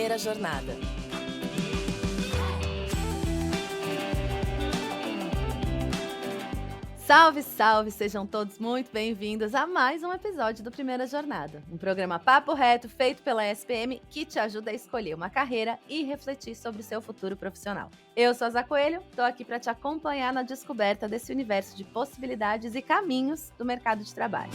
Primeira Jornada. Salve, salve! Sejam todos muito bem-vindos a mais um episódio do Primeira Jornada, um programa papo reto feito pela SPM que te ajuda a escolher uma carreira e refletir sobre o seu futuro profissional. Eu sou a Zá Coelho, tô aqui para te acompanhar na descoberta desse universo de possibilidades e caminhos do mercado de trabalho.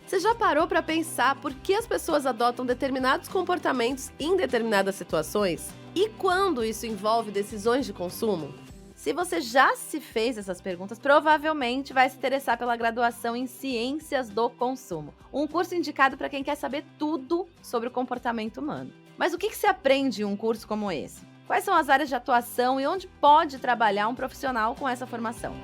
Você já parou para pensar por que as pessoas adotam determinados comportamentos em determinadas situações? E quando isso envolve decisões de consumo? Se você já se fez essas perguntas, provavelmente vai se interessar pela graduação em Ciências do Consumo, um curso indicado para quem quer saber tudo sobre o comportamento humano. Mas o que se aprende em um curso como esse? Quais são as áreas de atuação e onde pode trabalhar um profissional com essa formação?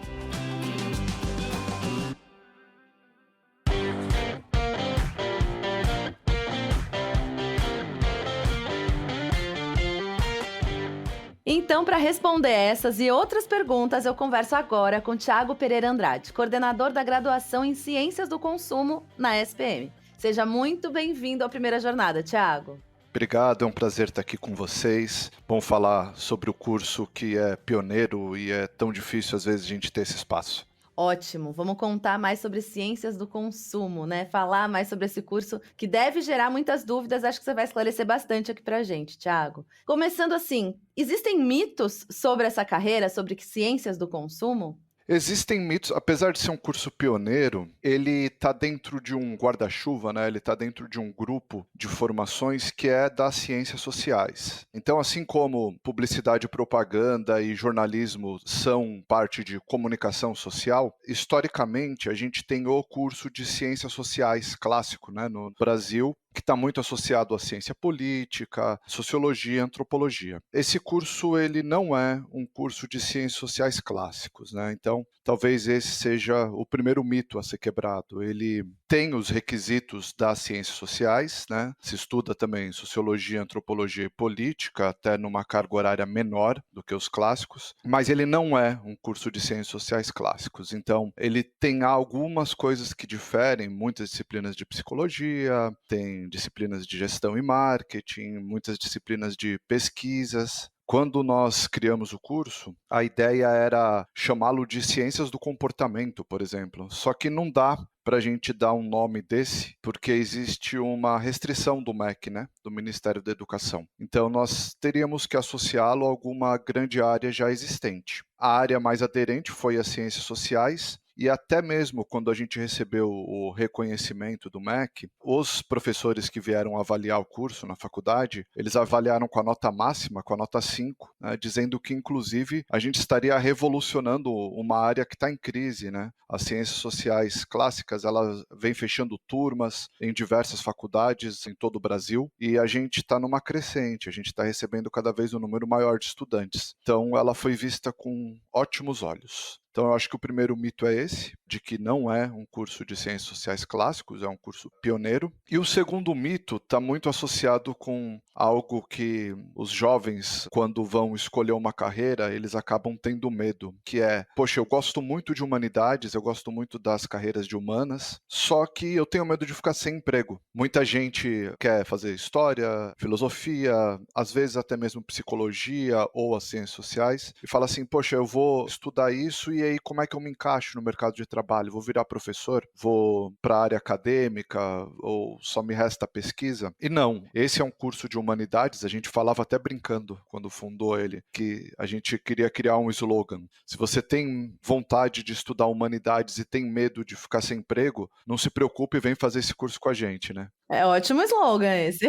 Então, para responder essas e outras perguntas, eu converso agora com Thiago Pereira Andrade, coordenador da graduação em Ciências do Consumo na SPM. Seja muito bem-vindo à Primeira Jornada, Thiago. Obrigado, é um prazer estar aqui com vocês. Bom falar sobre o curso que é pioneiro e é tão difícil às vezes a gente ter esse espaço. Ótimo, vamos contar mais sobre Ciências do Consumo, né? Falar mais sobre esse curso que deve gerar muitas dúvidas, acho que você vai esclarecer bastante aqui pra gente, Thiago. Começando assim, existem mitos sobre essa carreira, sobre Ciências do Consumo? Existem mitos, apesar de ser um curso pioneiro, ele está dentro de um guarda-chuva, né? Ele está dentro de um grupo de formações que é das ciências sociais. Então, assim como publicidade, propaganda e jornalismo são parte de comunicação social, historicamente a gente tem o curso de ciências sociais clássico, né, no Brasil, que está muito associado à ciência política, sociologia e antropologia. Esse curso ele não é um curso de ciências sociais clássicos, né? Então, talvez esse seja o primeiro mito a ser quebrado. Ele tem os requisitos das ciências sociais, né? Se estuda também sociologia, antropologia e política, até numa carga horária menor do que os clássicos, mas ele não é um curso de ciências sociais clássicos. Então, ele tem algumas coisas que diferem, muitas disciplinas de psicologia, tem disciplinas de gestão e marketing, muitas disciplinas de pesquisas. Quando nós criamos o curso, a ideia era chamá-lo de Ciências do Comportamento, por exemplo. Só que não dá para a gente dar um nome desse, porque existe uma restrição do MEC, né, do Ministério da Educação. Então, nós teríamos que associá-lo a alguma grande área já existente. A área mais aderente foi as ciências sociais, e até mesmo quando a gente recebeu o reconhecimento do MEC, os professores que vieram avaliar o curso na faculdade, eles avaliaram com a nota máxima, com a nota 5, né, dizendo que, inclusive, a gente estaria revolucionando uma área que está em crise, né? As ciências sociais clássicas, elas vêm fechando turmas em diversas faculdades em todo o Brasil, e a gente está numa crescente, a gente está recebendo cada vez um número maior de estudantes. Então, ela foi vista com ótimos olhos. Então, eu acho que o primeiro mito é esse, de que não é um curso de ciências sociais clássicos, é um curso pioneiro. E o segundo mito está muito associado com algo que os jovens, quando vão escolher uma carreira, eles acabam tendo medo, que é, poxa, eu gosto muito de humanidades, eu gosto muito das carreiras de humanas, só que eu tenho medo de ficar sem emprego. Muita gente quer fazer história, filosofia, às vezes até mesmo psicologia ou as ciências sociais, e fala assim, poxa, eu vou estudar isso e aí como é que eu me encaixo no mercado de trabalho? Vou virar professor? Vou para a área acadêmica? Ou só me resta pesquisa? E não, esse é um curso de humanidades, a gente falava até brincando quando fundou ele, que a gente queria criar um slogan. Se você tem vontade de estudar humanidades e tem medo de ficar sem emprego, não se preocupe e vem fazer esse curso com a gente, né? É ótimo slogan esse.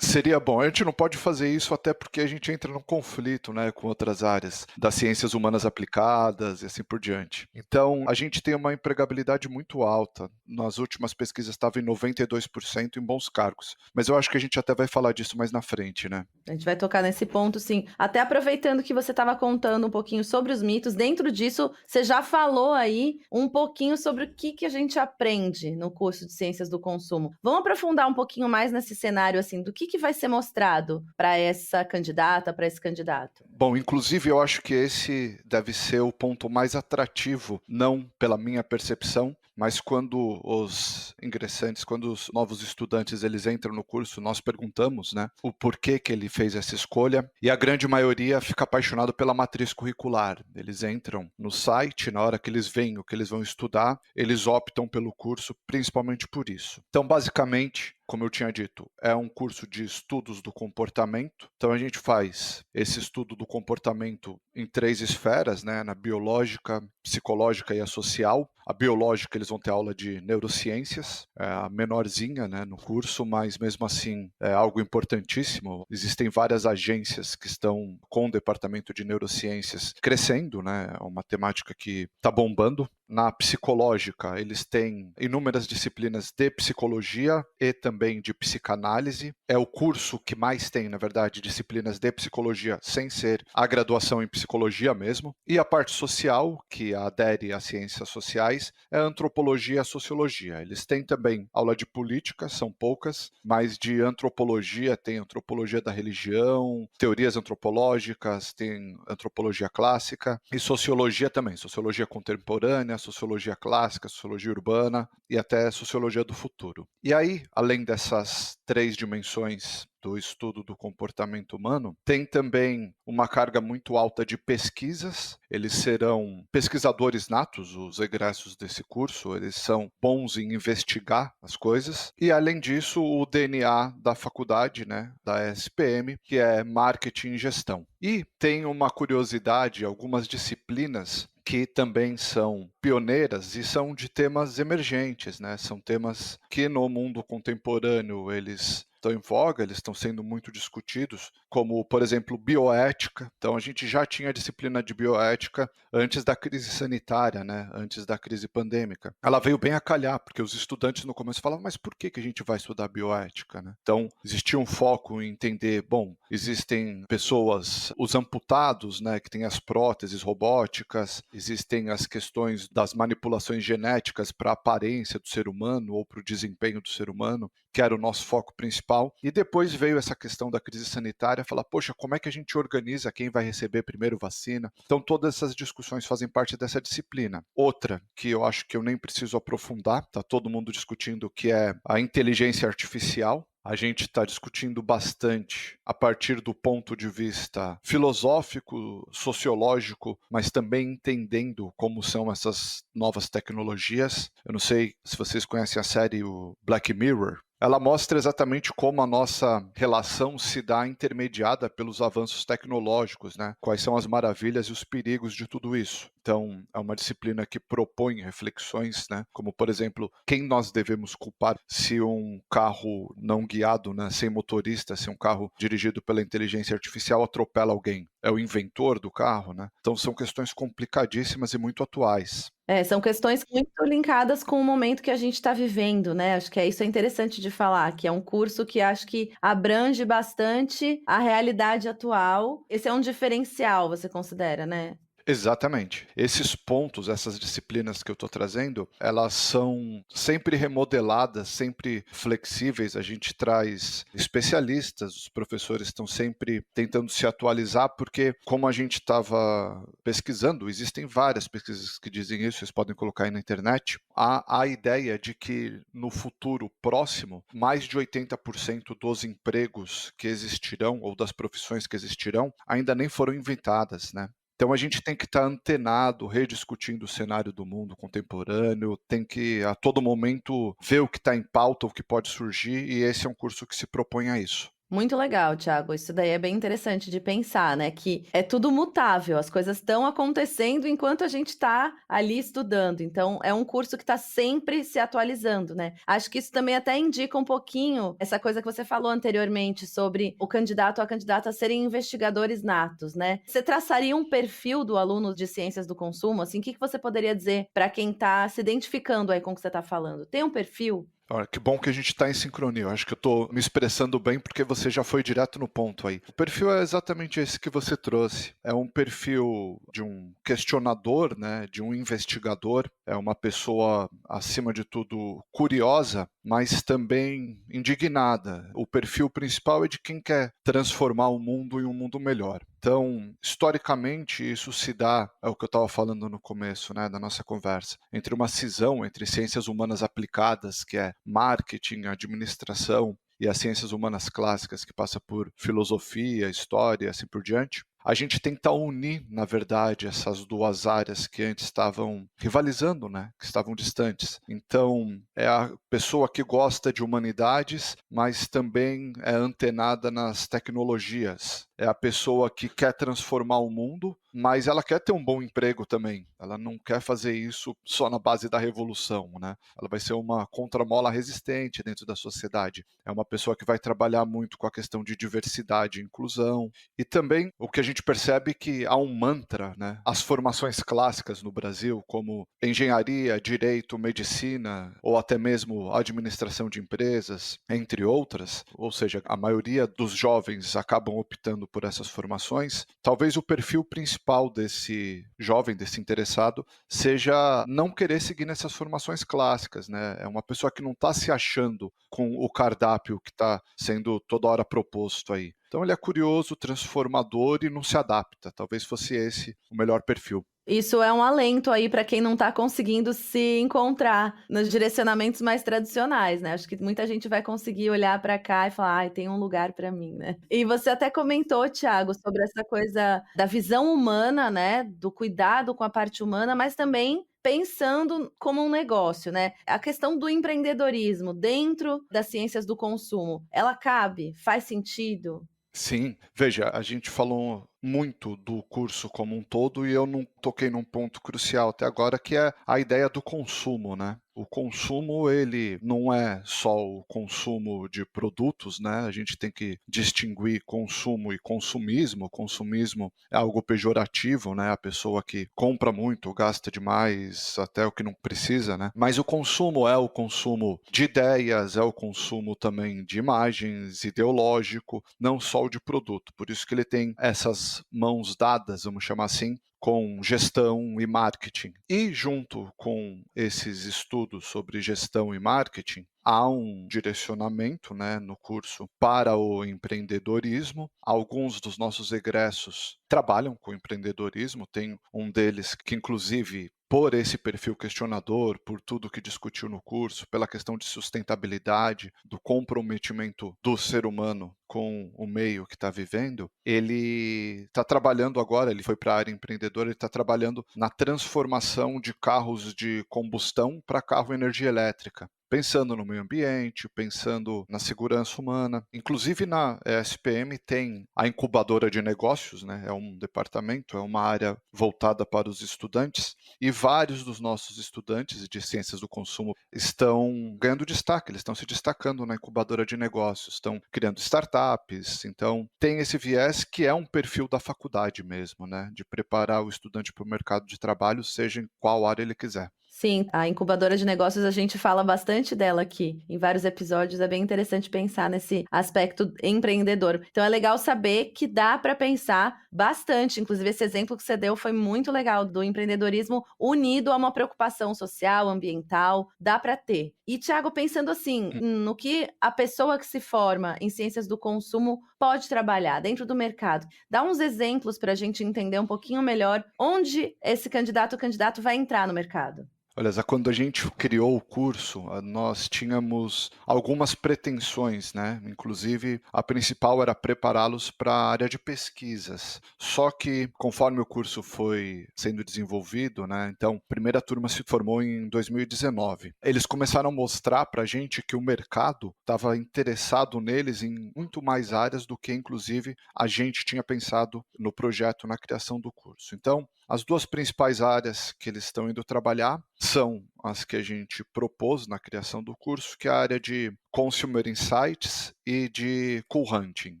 Seria bom. A gente não pode fazer isso até porque a gente entra num conflito, né, com outras áreas das ciências humanas aplicadas e assim por diante. Então, a gente tem uma empregabilidade muito alta. Nas últimas pesquisas estava em 92% em bons cargos. Mas eu acho que a gente até vai falar disso mais na frente, né? A gente vai tocar nesse ponto, sim. Até aproveitando que você estava contando um pouquinho sobre os mitos, dentro disso, você já falou aí um pouquinho sobre o que a gente aprende no curso de Ciências do Consumo. Vamos aprofundar um pouquinho mais nesse cenário, assim, do que que vai ser mostrado para essa candidata, para esse candidato? Bom, inclusive eu acho que esse deve ser o ponto mais atrativo, não pela minha percepção, mas quando os ingressantes, quando os novos estudantes eles entram no curso, nós perguntamos, né, o porquê que ele fez essa escolha, e a grande maioria fica apaixonado pela matriz curricular. Eles entram no site, na hora que eles veem o que eles vão estudar, eles optam pelo curso principalmente por isso. Então, basicamente, como eu tinha dito, é um curso de estudos do comportamento. Então a gente faz esse estudo do comportamento em 3 esferas, né? Na biológica, psicológica e a social. A biológica eles vão ter aula de neurociências, é a menorzinha, né, no curso, mas mesmo assim é algo importantíssimo. Existem várias agências que estão com o departamento de neurociências crescendo, né? É uma temática que está bombando. Na psicológica, eles têm inúmeras disciplinas de psicologia e também de psicanálise. É o curso que mais tem, na verdade, disciplinas de psicologia sem ser a graduação em psicologia mesmo. E a parte social, que adere às ciências sociais, é a antropologia e a sociologia. Eles têm também aula de política, são poucas, mas de antropologia, tem antropologia da religião, teorias antropológicas, tem antropologia clássica e sociologia também, sociologia contemporânea, sociologia clássica, sociologia urbana e até sociologia do futuro. E aí, além dessas 3 dimensões do estudo do comportamento humano, tem também uma carga muito alta de pesquisas. Eles serão pesquisadores natos, os egressos desse curso, eles são bons em investigar as coisas. E, além disso, o DNA da faculdade, né, da SPM, que é Marketing e Gestão. E tem uma curiosidade, algumas disciplinas que também são pioneiras e são de temas emergentes, né? São temas que no mundo contemporâneo eles estão em voga, eles estão sendo muito discutidos, como, por exemplo, bioética. Então, a gente já tinha a disciplina de bioética antes da crise sanitária, né? Antes da crise pandêmica. Ela veio bem a calhar, porque os estudantes no começo falavam, mas por que a gente vai estudar bioética, né? Então, existia um foco em entender, bom, existem pessoas, os amputados, né, que têm as próteses robóticas, existem as questões das manipulações genéticas para a aparência do ser humano ou para o desempenho do ser humano, que era o nosso foco principal. E depois veio essa questão da crise sanitária, falar, poxa, como é que a gente organiza quem vai receber primeiro vacina? Então, todas essas discussões fazem parte dessa disciplina. Outra, que eu acho que eu nem preciso aprofundar, está todo mundo discutindo, que é a inteligência artificial. A gente está discutindo bastante a partir do ponto de vista filosófico, sociológico, mas também entendendo como são essas novas tecnologias. Eu não sei se vocês conhecem a série o Black Mirror. Ela mostra exatamente como a nossa relação se dá intermediada pelos avanços tecnológicos, né? Quais são as maravilhas e os perigos de tudo isso. Então, é uma disciplina que propõe reflexões, né? Como, por exemplo, quem nós devemos culpar se um carro não guiado, né, sem motorista, se um carro dirigido pela inteligência artificial atropela alguém? É o inventor do carro, né? Então, são questões complicadíssimas e muito atuais. São questões muito linkadas com o momento que a gente está vivendo, né? Acho que isso é interessante de falar, que é um curso que acho que abrange bastante a realidade atual. Esse é um diferencial, você considera, né? Exatamente. Esses pontos, essas disciplinas que eu estou trazendo, elas são sempre remodeladas, sempre flexíveis. A gente traz especialistas, os professores estão sempre tentando se atualizar, porque como a gente estava pesquisando, existem várias pesquisas que dizem isso, vocês podem colocar aí na internet, há a ideia de que no futuro próximo, mais de 80% dos empregos que existirão, ou das profissões que existirão, ainda nem foram inventadas, né? Então a gente tem que estar antenado, rediscutindo o cenário do mundo contemporâneo, tem que a todo momento ver o que está em pauta, o que pode surgir, e esse é um curso que se propõe a isso. Muito legal, Thiago. Isso daí é bem interessante de pensar, né? Que é tudo mutável, as coisas estão acontecendo enquanto a gente está ali estudando. Então, é um curso que está sempre se atualizando, né? Acho que isso também até indica um pouquinho essa coisa que você falou anteriormente sobre o candidato ou a candidata serem investigadores natos, né? Você traçaria um perfil do aluno de ciências do consumo? Assim, o que você poderia dizer para quem está se identificando aí com o que você está falando? Tem um perfil? Olha, que bom que a gente está em sincronia. Eu acho que eu estou me expressando bem porque você já foi direto no ponto aí. O perfil é exatamente esse que você trouxe. É um perfil de um questionador, né, de um investigador. É uma pessoa, acima de tudo, curiosa, mas também indignada. O perfil principal é de quem quer transformar o mundo em um mundo melhor. Então, historicamente, isso se dá, é o que eu estava falando no começo, né, da nossa conversa, entre uma cisão entre ciências humanas aplicadas, que é marketing, administração, e as ciências humanas clássicas, que passa por filosofia, história, assim por diante. A gente tenta unir, na verdade, essas duas áreas que antes estavam rivalizando, né? Que estavam distantes. Então, é a pessoa que gosta de humanidades, mas também é antenada nas tecnologias. É a pessoa que quer transformar o mundo, mas ela quer ter um bom emprego também. Ela não quer fazer isso só na base da revolução, né? Ela vai ser uma contramola resistente dentro da sociedade. É uma pessoa que vai trabalhar muito com a questão de diversidade e inclusão. E também o que a gente percebe que há um mantra, né? As formações clássicas no Brasil, como engenharia, direito, medicina, ou até mesmo administração de empresas, entre outras, ou seja, a maioria dos jovens acabam optando por essas formações. Talvez o perfil principal desse jovem, desse interessado, seja não querer seguir nessas formações clássicas, né? É uma pessoa que não está se achando com o cardápio que está sendo toda hora proposto aí. Então ele é curioso, transformador e não se adapta. Talvez fosse esse o melhor perfil. Isso é um alento aí para quem não está conseguindo se encontrar nos direcionamentos mais tradicionais, né? Acho que muita gente vai conseguir olhar para cá e falar, ai, tem um lugar para mim, né? E você até comentou, Thiago, sobre essa coisa da visão humana, né? Do cuidado com a parte humana, mas também pensando como um negócio, né? A questão do empreendedorismo dentro das ciências do consumo, ela cabe? Faz sentido? Sim, veja, a gente falou muito do curso como um todo e eu não toquei num ponto crucial até agora, que é a ideia do consumo, né? O consumo, ele não é só o consumo de produtos, né? A gente tem que distinguir consumo e consumismo. Consumismo é algo pejorativo, né? A pessoa que compra muito, gasta demais, até o que não precisa, né? Mas o consumo é o consumo de ideias, é o consumo também de imagens, ideológico, não só o de produto. Por isso que ele tem essas mãos dadas, vamos chamar assim, com gestão e marketing. E junto com esses estudos sobre gestão e marketing, há um direcionamento, né, no curso para o empreendedorismo. Alguns dos nossos egressos trabalham com empreendedorismo, tem um deles que, inclusive, por esse perfil questionador, por tudo que discutiu no curso, pela questão de sustentabilidade, do comprometimento do ser humano com o meio que está vivendo, ele está trabalhando agora, ele foi para a área empreendedora, ele está trabalhando na transformação de carros de combustão para carro energia elétrica. Pensando no meio ambiente, pensando na segurança humana. Inclusive na SPM tem a incubadora de negócios, né? É um departamento, é uma área voltada para os estudantes, e vários dos nossos estudantes de ciências do consumo estão ganhando destaque, eles estão se destacando na incubadora de negócios, estão criando startups. Então tem esse viés que é um perfil da faculdade mesmo, né? De preparar o estudante para o mercado de trabalho, seja em qual área ele quiser. Sim, a incubadora de negócios, a gente fala bastante dela aqui em vários episódios. É bem interessante pensar nesse aspecto empreendedor. Então é legal saber que dá para pensar bastante. Inclusive, esse exemplo que você deu foi muito legal, do empreendedorismo unido a uma preocupação social, ambiental. Dá para ter. E, Thiago, pensando assim, no que a pessoa que se forma em ciências do consumo pode trabalhar dentro do mercado, dá uns exemplos para a gente entender um pouquinho melhor onde esse candidato ou candidato vai entrar no mercado. Olha, Zé, quando a gente criou o curso, nós tínhamos algumas pretensões, né? Inclusive, a principal era prepará-los para a área de pesquisas. Só que, conforme o curso foi sendo desenvolvido, né? Então, a primeira turma se formou em 2019. Eles começaram a mostrar para a gente que o mercado estava interessado neles em muito mais áreas do que, inclusive, a gente tinha pensado no projeto, na criação do curso. Então, As duas principais áreas que eles estão indo trabalhar são as que a gente propôs na criação do curso, que é a área de Consumer Insights e de Cool Hunting.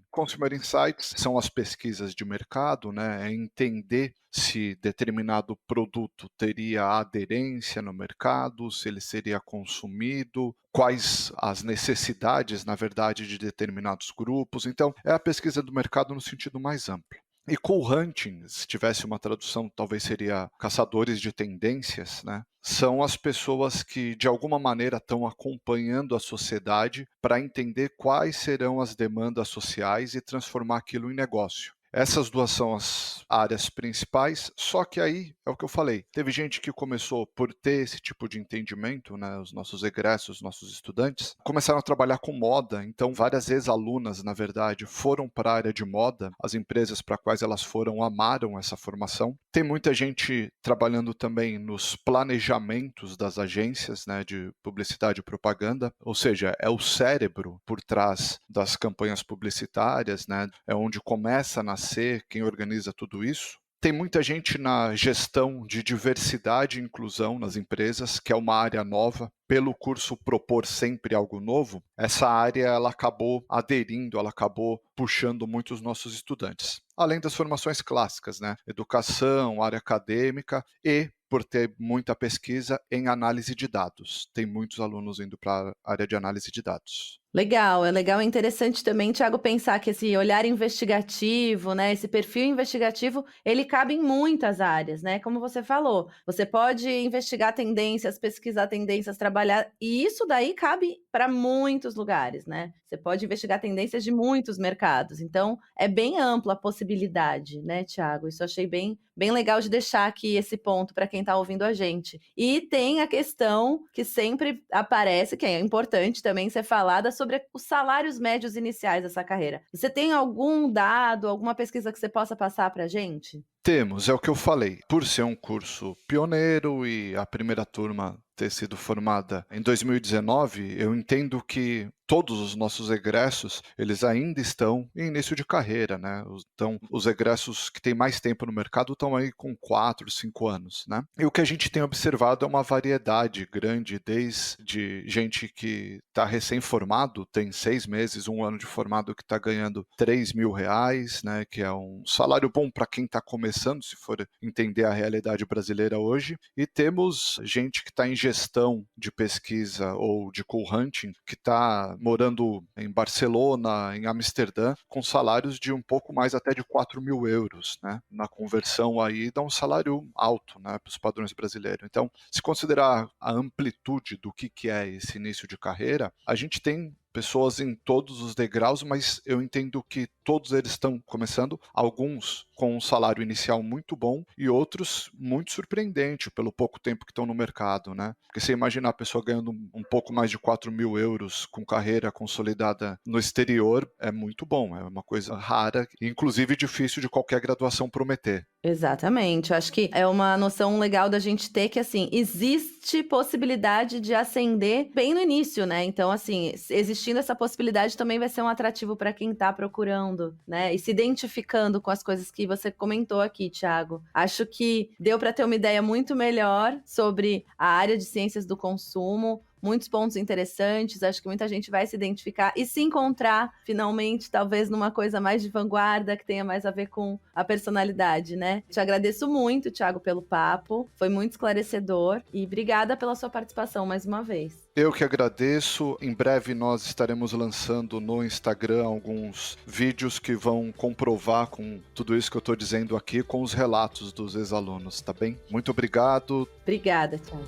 Consumer Insights são as pesquisas de mercado, né? É entender se determinado produto teria aderência no mercado, se ele seria consumido, quais as necessidades, na verdade, de determinados grupos. Então, é a pesquisa do mercado no sentido mais amplo. E Cool Hunting, se tivesse uma tradução, talvez seria caçadores de tendências, né? São as pessoas que, de alguma maneira, estão acompanhando a sociedade para entender quais serão as demandas sociais e transformar aquilo em negócio. Essas duas são as áreas principais, só que aí é o que eu falei. Teve gente que começou por ter esse tipo de entendimento, né? Os nossos egressos, nossos estudantes, começaram a trabalhar com moda, então várias ex-alunas, na verdade, foram para a área de moda, as empresas para quais elas foram amaram essa formação. Tem muita gente trabalhando também nos planejamentos das agências, né, de publicidade e propaganda, ou seja, é o cérebro por trás das campanhas publicitárias, né? É onde começa a nascer quem organiza tudo isso. Tem muita gente na gestão de diversidade e inclusão nas empresas, que é uma área nova. Pelo curso propor sempre algo novo, essa área ela acabou aderindo, ela acabou puxando muito os nossos estudantes. Além das formações clássicas, né? Educação, área acadêmica e, por ter muita pesquisa, em análise de dados. Tem muitos alunos indo para a área de análise de dados. Legal, é legal e interessante também, Thiago, pensar que esse olhar investigativo, né, esse perfil investigativo, ele cabe em muitas áreas, né? Como você falou, você pode investigar tendências, pesquisar tendências, trabalhar, e isso daí cabe para muitos lugares, né? Você pode investigar tendências de muitos mercados. Então, é bem ampla a possibilidade, né, Thiago? Isso eu achei bem legal de deixar aqui esse ponto para quem está ouvindo a gente. E tem a questão que sempre aparece, que é importante também ser falada, sobre os salários médios iniciais dessa carreira. Você tem algum dado, alguma pesquisa que você possa passar para a gente? Temos, é o que eu falei. Por ser um curso pioneiro e a primeira turma ter sido formada em 2019, eu entendo que todos os nossos egressos, eles ainda estão em início de carreira, né? Então, os egressos que têm mais tempo no mercado estão aí com 4, 5 anos, né? E o que a gente tem observado é uma variedade grande, desde gente que está recém-formado, tem 6 meses, 1 ano de formado, que está ganhando R$ 3.000, né? Que é um salário bom para quem está começando, se for entender a realidade brasileira hoje. E temos gente que está em gestão de pesquisa ou de cool hunting, que está morando em Barcelona, em Amsterdã, com salários de um pouco mais até de €4.000, né? Na conversão aí dá um salário alto, né, para os padrões brasileiros. Então, se considerar a amplitude do que é esse início de carreira, a gente tem pessoas em todos os degraus, mas eu entendo que todos eles estão começando, alguns com um salário inicial muito bom e outros muito surpreendente pelo pouco tempo que estão no mercado, né? Porque você imagina a pessoa ganhando um pouco mais de €4.000 com carreira consolidada no exterior, é muito bom, é uma coisa rara e inclusive difícil de qualquer graduação prometer. Exatamente, eu acho que é uma noção legal da gente ter que, assim, existe possibilidade de ascender bem no início, né? Então, assim, existindo essa possibilidade também vai ser um atrativo para quem está procurando, né? E se identificando com as coisas que você comentou aqui, Thiago. Acho que deu para ter uma ideia muito melhor sobre a área de ciências do consumo, muitos pontos interessantes, acho que muita gente vai se identificar e se encontrar, finalmente, talvez numa coisa mais de vanguarda, que tenha mais a ver com a personalidade, né? Te agradeço muito, Thiago, pelo papo, foi muito esclarecedor e obrigada pela sua participação mais uma vez. Eu que agradeço. Em breve nós estaremos lançando no Instagram alguns vídeos que vão comprovar com tudo isso que eu estou dizendo aqui, com os relatos dos ex-alunos, tá bem? Muito obrigado. Obrigada, Thiago.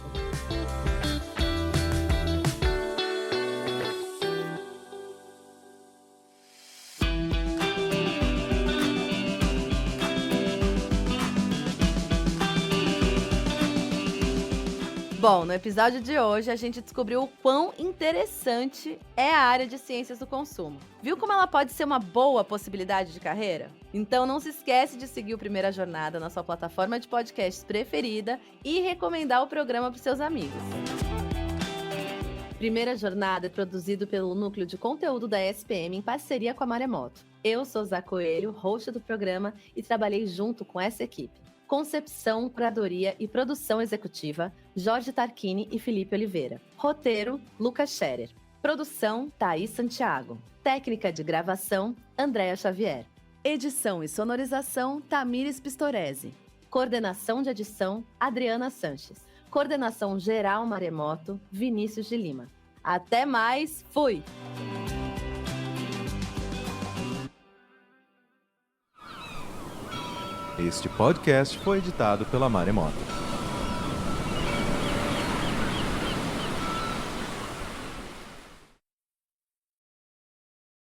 Bom, no episódio de hoje a gente descobriu o quão interessante é a área de ciências do consumo. Viu como ela pode ser uma boa possibilidade de carreira? Então não se esquece de seguir o Primeira Jornada na sua plataforma de podcasts preferida e recomendar o programa para os seus amigos. Primeira Jornada é produzido pelo Núcleo de Conteúdo da SPM em parceria com a Maremoto. Eu sou Zá Coelho, host do programa, e trabalhei junto com essa equipe. Concepção, curadoria e produção executiva, Jorge Tarquini e Felipe Oliveira. Roteiro, Lucas Scherer. Produção, Thaís Santiago. Técnica de gravação, Andréa Xavier. Edição e sonorização, Tamires Pistoresi. Coordenação de edição, Adriana Sanches. Coordenação geral Maremoto, Vinícius de Lima. Até mais, fui! Este podcast foi editado pela Maremoto.